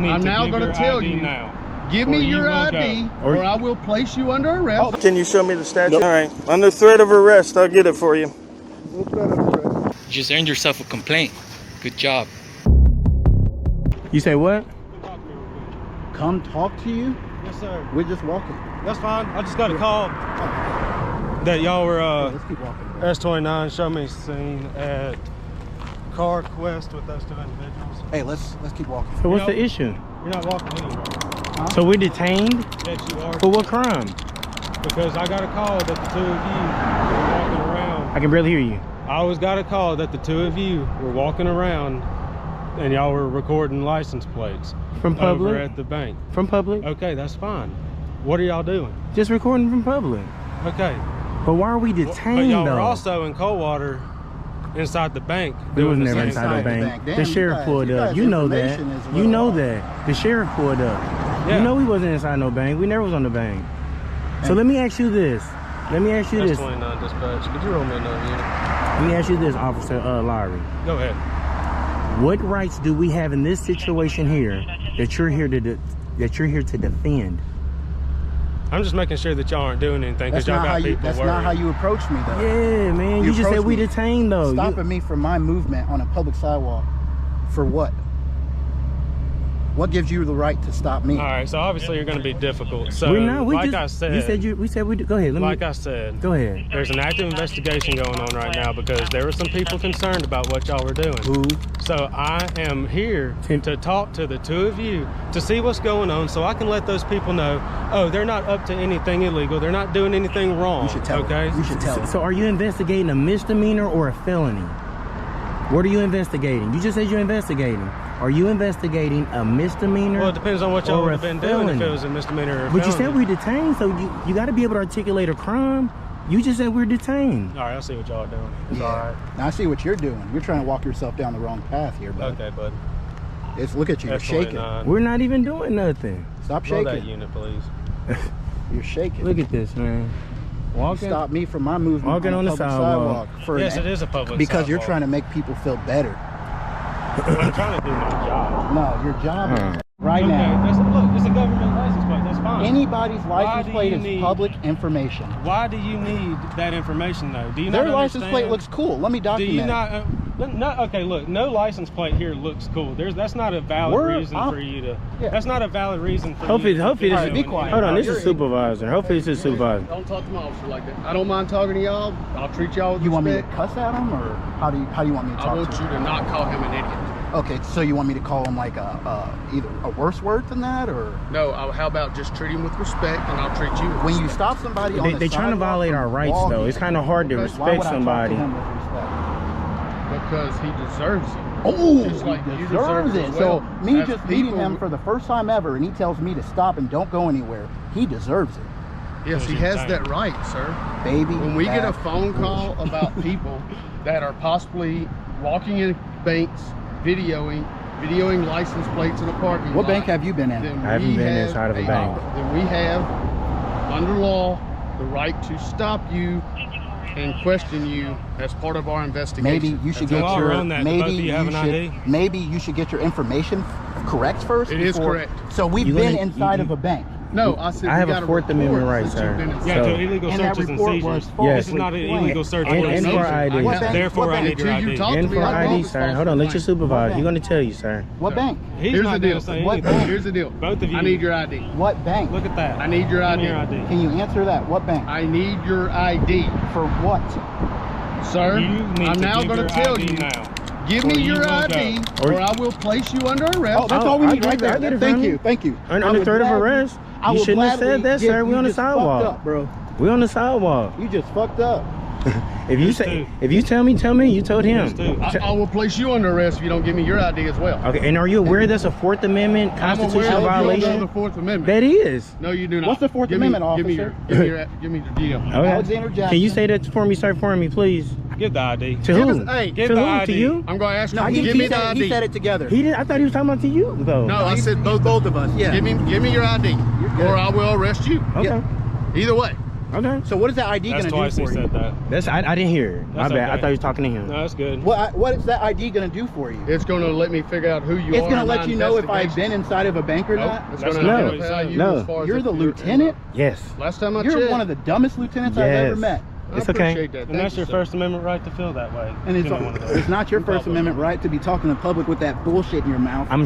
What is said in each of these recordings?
me I'm to now give going to your tell ID you. now. Give me your ID, or I will place you under arrest. Can you show me the statute? All right. Under threat of arrest, I'll get it for you. No threat of arrest. You just earned yourself a complaint. Good job. You say what? Come talk to you? Yes, sir. We're just walking. That's fine. I just got a call that y'all were Let's keep walking. S29 show me scene at Car Quest with those two individuals. Hey, let's keep walking. So what's the issue? You're not walking anywhere. Huh? So we're detained? Yes, you are. For what crime? Because I got a call that the two of you were walking around. I can barely hear you. I always got a call that the two of you were walking around and y'all were recording license plates. From public? Over at the bank. From public? Okay, that's fine. What are y'all doing? Just recording from public. Okay. But why are we detained But y'all though? were also in Coldwater inside the bank. We was doing the never same inside the thing. bank. Damn, The you sheriff guys- pulled you up. guys' You know that. information is a You little know off. that. The sheriff pulled up. Yeah. You know we wasn't inside no bank. We never was on the bank. So let me ask you this. Let me ask you That's this. 29 dispatch. Could you roll me another unit? Let me ask you this, Officer Lowry. Go ahead. What rights do we have in this situation here that you're here to defend? I'm just making sure that y'all aren't doing anything because That's y'all not how got you. people That's worried. not how you approach me, though. Yeah, man. You just said approach we me detained though. Stopping me from my movement on a public sidewalk, for what? What gives you the right to stop me? All right, so obviously you're going to be difficult. So, We're not. We like just, I said, you said we said we. Go ahead. like I said, Go ahead. there's an active investigation going on right now because there were some people concerned about what y'all were doing. Who? So I am here to talk to the two of you to see what's going on so I can let those people know, oh, they're not up to anything illegal. They're not doing anything wrong. You should tell okay? them. You should tell them. So are you investigating a misdemeanor or a felony? What are you investigating? You just said you're investigating. Are you investigating a misdemeanor? Well, it depends on what y'all or would a have been doing if felony? it was a misdemeanor or a But you felony. said we detained, so you got to be able to articulate a crime. You just said we're detained. All right, I'll see what y'all are doing. It's all right. Now I see what you're doing. You're trying to walk yourself down the wrong path here, bud. Okay, bud. Look at you. You're shaking. S29. We're not even doing nothing. Stop Roll that shaking. unit, please. You're shaking. Look at this, man. You Walking. stop me from my movement Walking on a the public sidewalk. for Yes, it is a public because you're sidewalk. trying to make people feel better. I'm trying to do my job. No, your job is right Okay, now. look, it's a government license plate. That's fine. Anybody's Why license do plate you is need- public information. Why do you need that information, though? Do you Their not license plate understand? looks cool. Let me Do document you it. not? No, okay, look, no license plate here looks cool. That's not a valid reason for you to. Yeah. That's not a valid reason for Hopefully, you. hopefully this All is. right, be quiet. Hold on, this You're is supervisor. Hopefully this is supervisor. Don't talk to my officer like that. I don't mind talking to y'all. I'll treat y'all with You want me to respect. cuss at him, or how do you want me to I talk want to you him? to not call him an idiot. Okay, so you want me to call him like either a worse word than that, or No, how about just treat him with respect, and I'll treat you with when you respect. stop somebody on the They trying to sidewalk violate from our rights walking, though. It's kind of hard to why respect would I somebody. talk to him with respect? Because he deserves it. Oh, Just like he you deserves deserve it. as well. So me As just meeting people- him for the first time ever, and he tells me to stop and don't go anywhere. He deserves it, Yes, he has that right, sir. baby. When we get a back phone call about people that are possibly walking in banks, videoing license plates in a parking lot. What bank have you been in? then I haven't we been have inside of a bank. Then we have, under law, the right to stop you and question you as part of our investigation. Maybe you should So get while your we're on that, do maybe both of you have an ID? maybe you should get your information correct first. It is before- correct. So we've You been gonna- inside you- of a bank. No, I said I we have a got Fourth Amendment report right, that sir. you've been inside. Yeah, So- to illegal And that searches and report was seizures. false. Yes. This is not an illegal search. And or for seizure. ID. What bank? Therefore, What I need bank? your Until you ID. talk to And me, for I ID, won't sir. respond Hold on, to let your complaints. supervisor. He's gonna tell you, sir. What bank? He's Here's not the deal. going to say What anything. bank? Here's the deal. Both of you. I need your ID. What bank? Look at that. I need your Give me ID. your ID. Can you answer that? What bank? I need your ID, For what? sir. You need I'm to now give going your to tell ID you. now. Give or me you your will ID, go. or I will place you under arrest. Oh, that's Oh, all we I'll need get right it, there. I'll get it Thank from you. you. Thank you. Under I would threat of gladly- arrest? I You would shouldn't have gladly said that, give- sir. We you on the just fucked sidewalk. up, bro. We on the sidewalk. You just fucked up. If you Used say, to. if you tell me, you told him. Used to. I will place you under arrest if you don't give me your ID as well. Okay, and are you aware that's a Fourth Amendment I'm aware constitutional of violation? the Fourth Amendment. That is. No, you do not. What's the Fourth Amendment, give me officer? give me your deal. Okay. Alexander Jackson. Can you say that for me, sir, for me, please? Give the ID. To who? Hey, give to the who? ID. To you? I'm going to ask you. No, give me the he ID. said it together. He did. I thought he was talking about to you, though. No, I said both of us. Yeah. Give me your ID, good. or I will arrest you. Okay. Either way. Okay. So what is that ID That's gonna twice do he for you? said that. That's I didn't hear it. My That's bad. I okay. thought you was talking to him. No, that's good. What is that ID gonna do for you? It's going to let me figure out who you are. It's gonna in let my you know if I've investigation. been inside of a bank or Nope. not. It's That's going to not identify what he you said. as far as You're if the lieutenant. Yes. Last time I You're checked. one of the dumbest lieutenants I've Yes. ever met. It's I okay. appreciate that. And Thank that's you, your sir. First Amendment right to feel that way. And Give me one of those. it's not your No First problem. Amendment right to be talking to the public with that bullshit in your mouth. I'm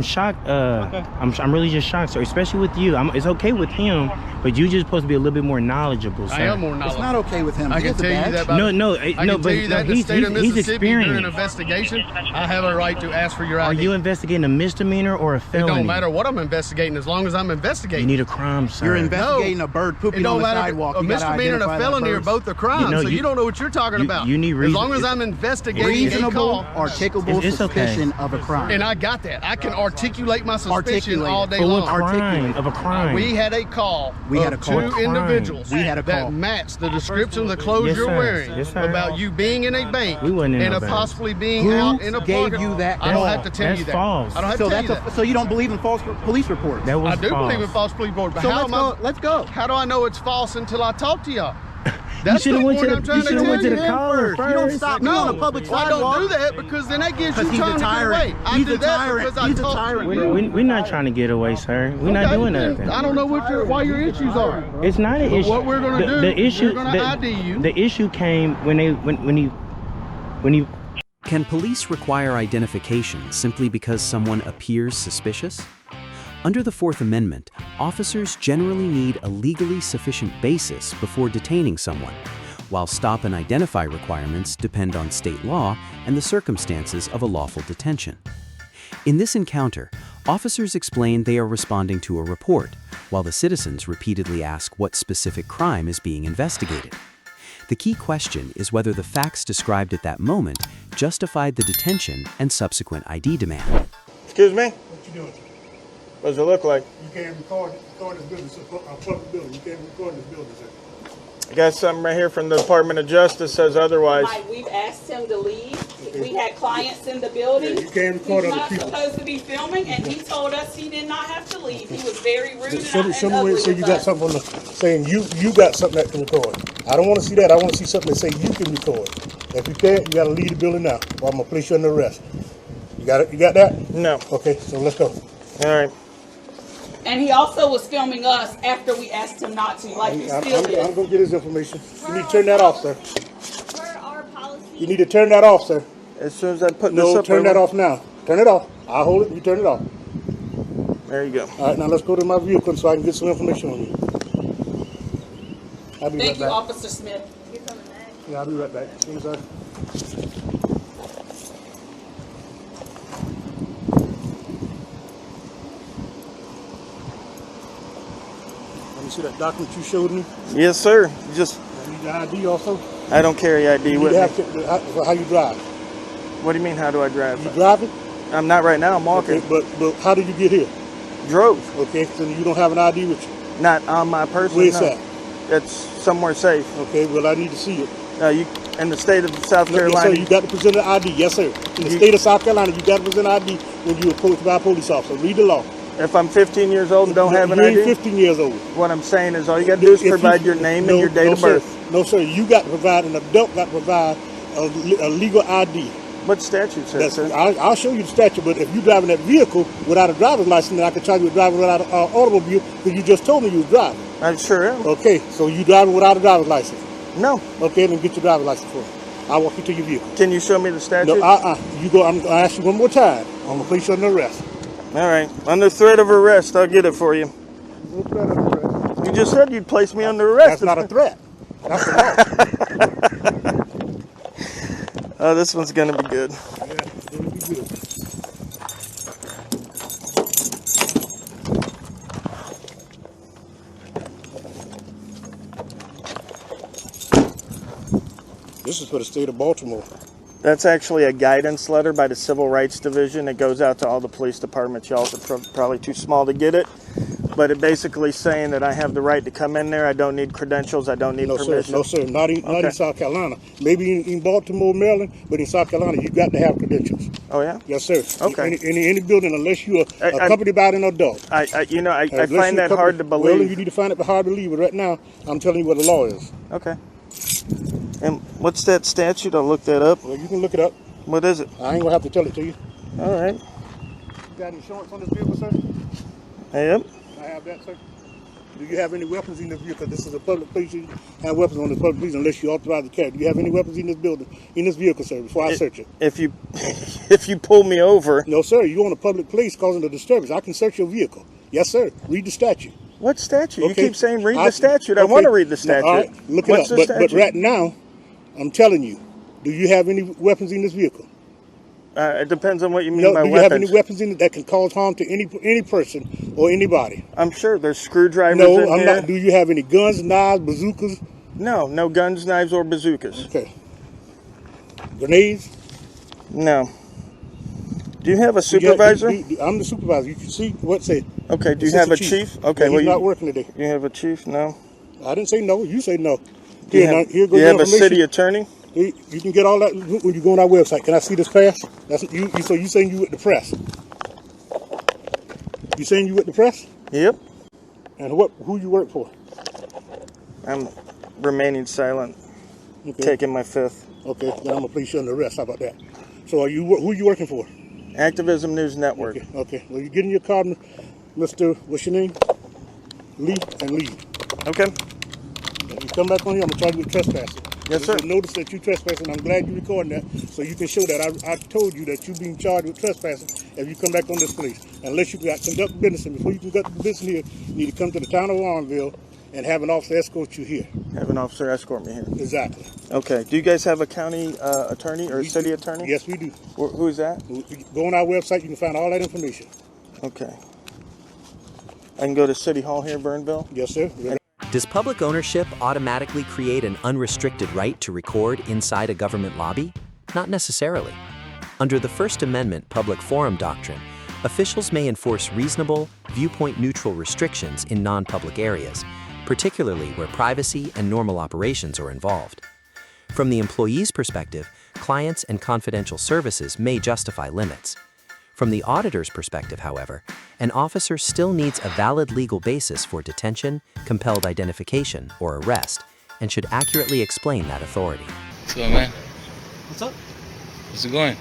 shocked. Okay. I'm really just shocked, sir. Especially with you. It's okay with him, but you just supposed to be a little bit more knowledgeable, sir. I am more It's knowledgeable. not okay with him. I He can has a tell you badge. that about No, no, I no, can but tell you that in the he's state of Mississippi during an experienced. investigation, I have a right to ask for your Are ID. you investigating a misdemeanor or a It felony? don't matter what I'm investigating as long as I'm You investigating. need a crime, sir. You're investigating a bird It pooping on don't the matter. sidewalk. A You gotta misdemeanor and a identify that felony are bird. both a crime, know, so you- you don't know what you're talking about. you need as reason- long as it's- I'm investigating a Reasonable call. articulable It's okay. suspicion of a crime. And I got that. I can articulate my suspicion Articulate all it. day For what long. crime? Of a crime. We had a call We of had a call. two What crime? individuals We had a call. that matched the description of the clothes Yes, you're sir. wearing Yes, sir. about you being in a bank We wasn't in and no bank. possibly being Who out in a gave parking you lot. that I don't call? have to tell That's you that. false. I don't have So to tell you that. so you don't believe in false police reports. That was I do false. believe in false police reports, but So how let's am I? go. Let's go. How do I know it's false until I talk to y'all? You That's should the have went point to I'm the. trying You to should have tell went to you. the caller You don't first. stop me on a public I sidewalk. don't do that because then that gives you Because he's a time to get tyrant. away. I He's do a that tyrant. because I He's a talk tyrant. to you. We're not trying to get away, sir. We're not Okay, doing then nothing. I don't know why your issues are. It's not an issue. what we're gonna do, the issue, we're gonna ID you. The issue came when he. Can police require identification simply because someone appears suspicious? Under the Fourth Amendment, officers generally need a legally sufficient basis before detaining someone, while stop and identify requirements depend on state law and the circumstances of a lawful detention. In this encounter, officers explain they are responding to a report, while the citizens repeatedly ask what specific crime is being investigated. The key question is whether the facts described at that moment justified the detention and subsequent ID demand. Excuse me? What you doing? What does it look like? You can't record this building. It's a public building. You can't record this building, sir. I got something right here from the Department of Justice says otherwise. Like, we've asked him to leave. We had clients in the building. Yeah, you can't record He's other not people. supposed to be filming, and he told us he did not have to leave. He was very rude Show and me ugly where it say with you got us. something on the, saying you got something that can record. I don't want to see that. I want to see something that say you can record. If you can't, you got to leave the building now, or I'm gonna place you under arrest. You got it? You got that? No. Okay, so let's go. All right. And he also was filming us after we asked him not to, like he I'm still gonna is. get his information. You need to turn that off, sir. Per our policy. You need to turn that off, sir. As soon as I put this No, up, turn that off now. Turn it off. I'll hold it. You turn it off. There you go. All right, now let's go to my vehicle so I can get some information on you. I'll be Thank right you, back. Officer Smith. Yeah, I'll be right back. As soon as Let me see that document you showed me. Yes, sir. Just, I need the ID also. I don't carry ID You with need to me. have how you drive. What do you mean, how do I drive? You driving? I'm not right now. I'm walking. Okay, but how did you get here? Drove. Okay, so you don't have an ID with you. Not on my person. Where's no. that? That's somewhere safe. Okay, well I need to see it. You in the state of South Yes, Carolina. sir, you got to present an ID. Yes, sir. In the state of South Carolina, you got to present an ID when you're approached by a police officer. Read the law. If I'm 15 years old and don't have an You ain't ID, 15 years old. what I'm saying is all you got to do is If you- provide your name and your date no, of birth. Sir. No, sir. You got to provide, an adult got to provide a legal ID. What statute says that? I'll show you the statute, but if you're driving that vehicle without a driver's license, then I can charge you with driving without an automobile because you just told me you was driving. I sure am. Okay, so you driving without a driver's license. No. Okay, then get your driver's license for me. I'll walk you to your vehicle. Can you show me the statute? No, You go. I'm gonna ask you one more time. I'm gonna place you under arrest. All right. Under threat of arrest, I'll get it for you. No threat of arrest. You just said you'd place me under arrest. That's not a threat. That's a law. Oh, this one's gonna be good. Yeah, it's gonna be good. This is for the state of Baltimore. That's actually a guidance letter by the Civil Rights Division. It goes out to all the police departments. Y'all are probably too small to get it. But it basically saying that I have the right to come in there. I don't need credentials. I don't need permission. Sir. No, sir. Not in South Carolina. Maybe in Baltimore, Maryland, but in South Carolina, you got to have credentials. Oh yeah. Yes, sir. Okay. In any building, unless you are accompanied by an adult. I find that hard to believe. Well, you need to find it hard to believe. But right now, I'm telling you what the law is. Okay. And what's that statute? I'll look that up. Well, you can look it up. What is it? I ain't gonna have to tell it to you. All right. You got insurance on this vehicle, sir? Yep. Can I have that, sir? Do you have any weapons in this vehicle? This is a public place. You have weapons on the public place unless you authorize the carry. Do you have any weapons in this building, in this vehicle, sir, before I search it? If you pull me over. No, sir. You're on a public place causing a disturbance. I can search your vehicle. Yes, sir. Read the statute. What statute? Okay. You keep saying read the statute. I want to read the statute. All right. Look it up. But right now, I'm telling you, do you have any weapons in this vehicle? It depends on what you mean by weapons. Do you have any weapons in it that can cause harm to any person or anybody? I'm sure there's screwdrivers in here. No, I'm not. Do you have any guns, knives, bazookas? No guns, knives, or bazookas. Okay. Grenades? No. Do you have a supervisor? I'm the supervisor. You can see what say. Okay. Do you have a chief? Okay. Well, he's not working today. You have a chief? No. I didn't say no. You say no. Do you have a city attorney? You can get all that when you go on our website. Can I see this pass? That's you. So you saying you with the press? You saying you with the press? Yep. And who you work for? I'm remaining silent. Okay. Taking my fifth. Okay. Then I'm gonna place you under arrest. How about that? So who are you working for? Activism News Network. Okay. Well, you get in your car, Mr. What's your name? Lee and leave. Okay. If you come back on here, I'm gonna charge you with trespassing. Yes, sir. Notice that you trespassing. I'm glad you're recording that, so you can show that I told you that you're being charged with trespassing if you come back on this place. Unless you got conduct business, and before you conduct the business here, you need to come to the town of Warrenville and have an officer escort you here. Have an officer escort me here. Exactly. Okay. Do you guys have a county attorney or a city attorney? Yes, we do. Who is that? Go on our website. You can find all that information. Okay. I can go to City Hall here in Burnville? Yes, sir. Does public ownership automatically create an unrestricted right to record inside a government lobby? Not necessarily. Under the First Amendment public forum doctrine, officials may enforce reasonable, viewpoint-neutral restrictions in non-public areas, particularly where privacy and normal operations are involved. From the employee's perspective, clients and confidential services may justify limits. From the auditor's perspective, however, an officer still needs a valid legal basis for detention, compelled identification, or arrest, and should accurately explain that authority. What's up, man? What's up? How's it going?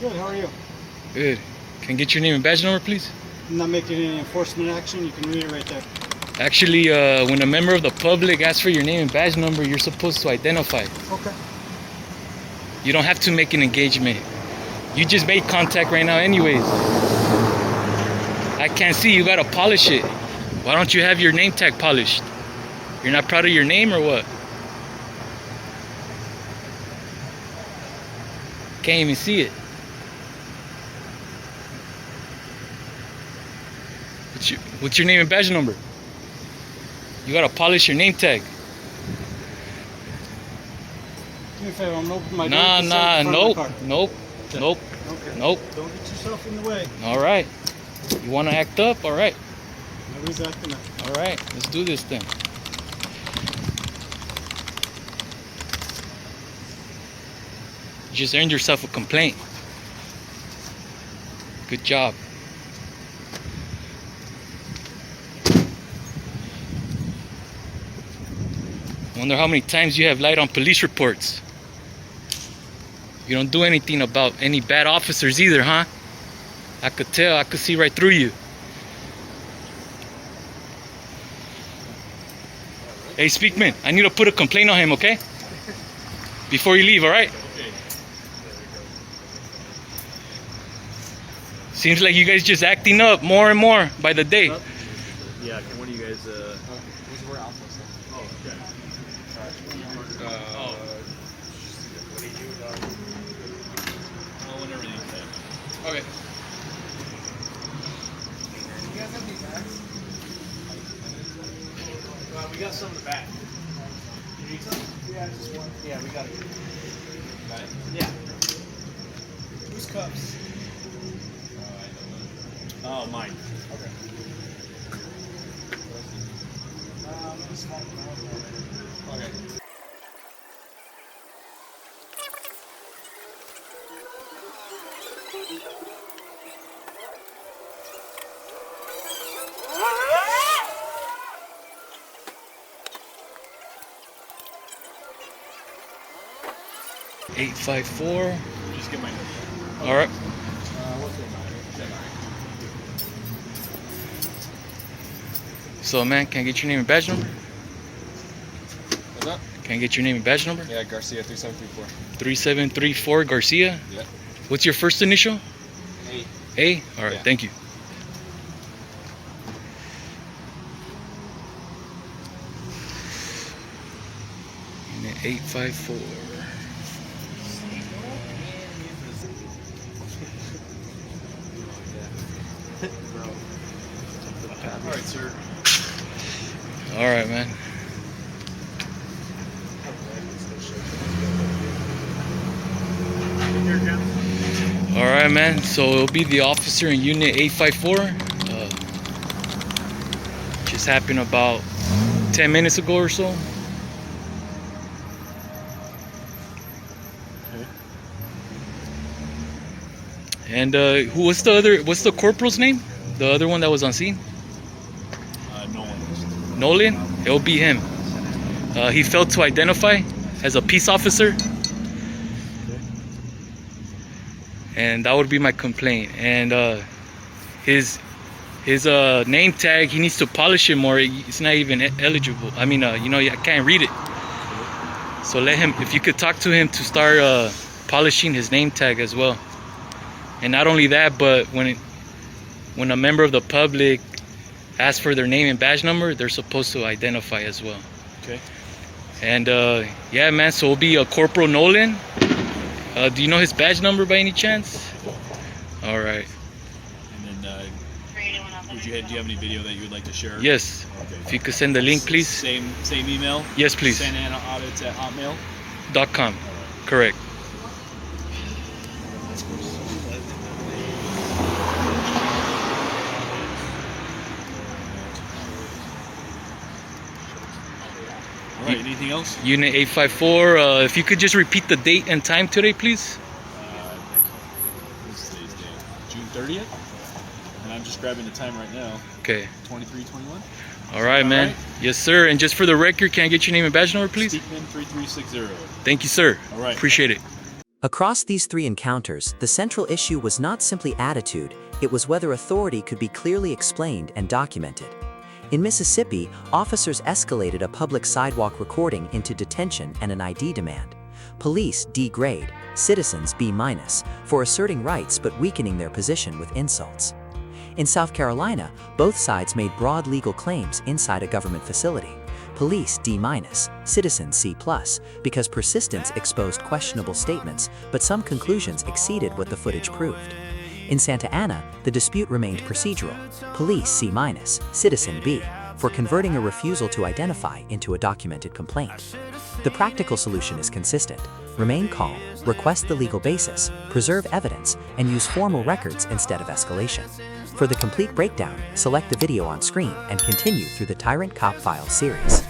Good, how are you? Good. Can I get your name and badge number, please? I'm not making any enforcement action. You can read it right there. Actually, when a member of the public asks for your name and badge number, you're supposed to identify. Okay. You don't have to make an engagement. You just made contact right now anyways. I can't see, you gotta polish it. Why don't you have your name tag polished? You're not proud of your name or what? Can't even see it. What's your name and badge number? You gotta polish your name tag. Do me a favor, I'm gonna open my door. Nope. Okay. Nope. Don't get yourself in the way. All right. You want to act up? All right. Nobody's acting up. All right. Let's do this then. You just earned yourself a complaint. Good job. Wonder how many times you have lied on police reports. You don't do anything about any bad officers either, huh? I could tell, I could see right through you. Hey, Speakman, I need to put a complaint on him, okay? Before you leave, all right? Seems like you guys just acting up more and more by the day. Yeah, can one of you guys, where's where Alpha? Oh, okay. Whenever you can. Okay. You guys have any bags? We got some in the back. You need some? Yeah, just one. Yeah, we got it. Got it? Yeah. Whose cups? Oh, mine. Okay. $854. Just get my number. All right. What's the number? So, man, can I get your name and badge number? What's up? Can I get your name and badge number? Yeah, Garcia 3734. 3734 Garcia. Yeah. What's your first initial? A. A? All right, Yeah. thank you. Unit 854. All right, sir. All right, man. All right, man. So it'll be the officer in Unit 854. Just happened about 10 minutes ago or so. And what's the corporal's name? The other one that was on scene? Nolan. Nolan? It'll be him. He failed to identify as a peace officer. And that would be my complaint. And his name tag, he needs to polish it more. It's not even eligible. I mean, you know, I can't read it. So let him, if you could talk to him to start polishing his name tag as well. And not only that, but when a member of the public asks for their name and badge number, they're supposed to identify as well. Okay. And yeah, man, so it'll be a Corporal Nolan. Do you know his badge number by any chance? All right. And then, do you have any video that you would like to share? Yes. Okay. If you could send the link, please. Same email? Yes, please. SanAnaAudits@hotmail.com. Correct. All right, anything else? Unit 854, if you could just repeat the date and time today, please. What's today's date? June 30th? And I'm just grabbing the time right now. Okay. 23:21. All right, man. Right? Yes, sir. And just for the record, can I get your name and badge number, please? Steekman 3360. Thank you, sir. All right. Appreciate it. Across these three encounters, the central issue was not simply attitude, it was whether authority could be clearly explained and documented. In Mississippi, officers escalated a public sidewalk recording into detention and an ID demand. Police D-grade, citizens B- for asserting rights but weakening their position with insults. In South Carolina, both sides made broad legal claims inside a government facility. Police D-, citizens C+, because persistence exposed questionable statements, but some conclusions exceeded what the footage proved. In Santa Ana, the dispute remained procedural. Police C-, citizen B, for converting a refusal to identify into a documented complaint. The practical solution is consistent. Remain calm, request the legal basis, preserve evidence, and use formal records instead of escalation. For the complete breakdown, select the video on screen and continue through the Tyrant Cop Files series.